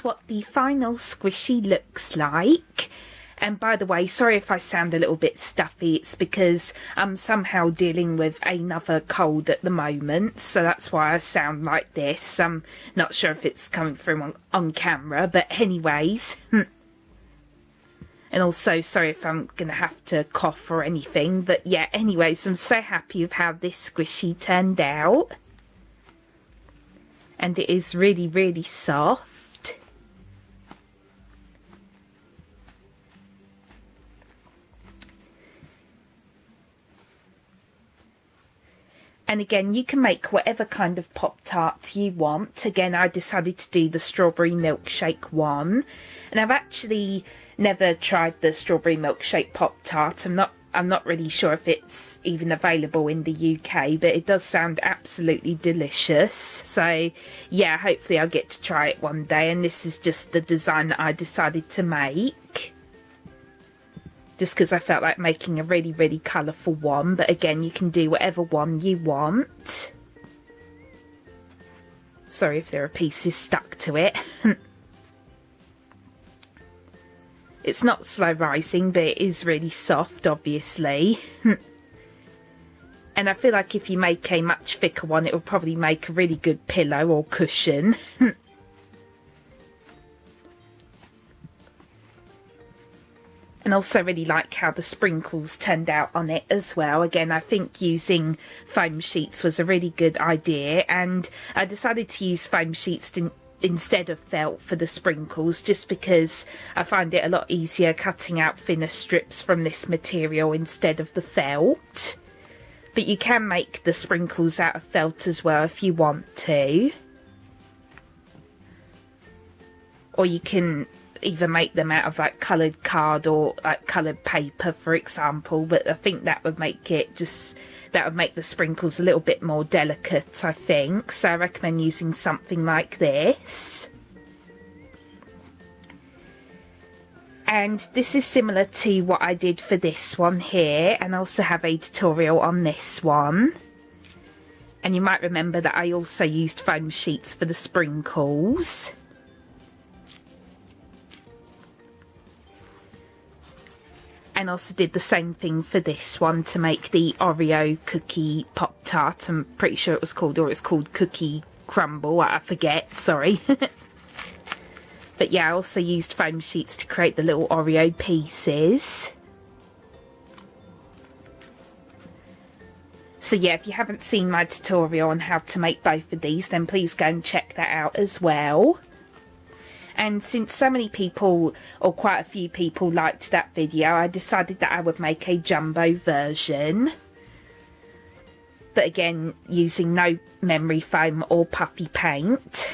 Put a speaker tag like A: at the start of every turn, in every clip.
A: that's what the final squishy looks like. And by the way, sorry if I sound a little bit stuffy, it's because I'm somehow dealing with another cold at the moment, so that's why I sound like this. I'm not sure if it's coming through on camera, but anyways. And also, sorry if I'm going to have to cough or anything, but yeah, anyways, I'm so happy with how this squishy turned out. And it is really, really soft. And again, you can make whatever kind of Pop-Tart you want. Again, I decided to do the strawberry milkshake one. And I've actually never tried the strawberry milkshake Pop-Tart. I'm not really sure if it's even available in the UK, but it does sound absolutely delicious. So yeah, hopefully I'll get to try it one day. And this is just the design that I decided to make, just because I felt like making a really, really colourful one. But again, you can do whatever one you want. Sorry if there are pieces stuck to it. It's not slow rising, but it is really soft, obviously. And I feel like if you make a much thicker one, it will probably make a really good pillow or cushion. And also really like how the sprinkles turned out on it as well. Again, I think using foam sheets was a really good idea, and I decided to use foam sheets instead of felt for the sprinkles, just because I find it a lot easier cutting out thinner strips from this material instead of the felt. But you can make the sprinkles out of felt as well if you want to. Or you can either make them out of like coloured card or like coloured paper, for example, but I think that would make it that would make the sprinkles a little bit more delicate, I think. So I recommend using something like this. And this is similar to what I did for this one here, and I also have a tutorial on this one. And you might remember that I also used foam sheets for the sprinkles. And also did the same thing for this one to make the Oreo cookie Pop-Tart. I'm pretty sure it was called, or it's called Cookie Crumble, I forget, sorry. But yeah, I also used foam sheets to create the little Oreo pieces. So yeah, if you haven't seen my tutorial on how to make both of these, then please go and check that out as well. And since so many people, or quite a few people, liked that video, I decided that I would make a jumbo version. But again, using no memory foam or puffy paint.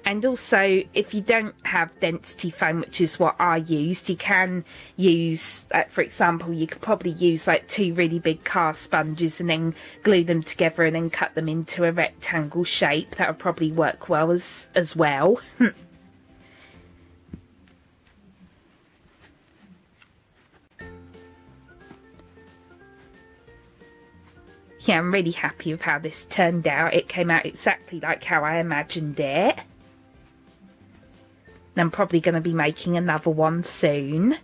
A: And also, if you don't have density foam, which is what I used, you can use, for example, you could probably use like 2 really big car sponges and then glue them together and then cut them into a rectangle shape. That would probably work well as well. Yeah, I'm really happy with how this turned out. It came out exactly like how I imagined it. And I'm probably going to be making another one soon.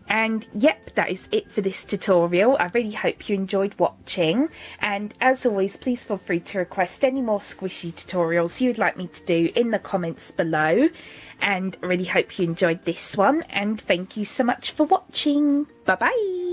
A: And yep, that is it for this tutorial. I really hope you enjoyed watching, and as always, please feel free to request any more squishy tutorials you would like me to do in the comments below. And I really hope you enjoyed this one, and thank you so much for watching. Bye bye.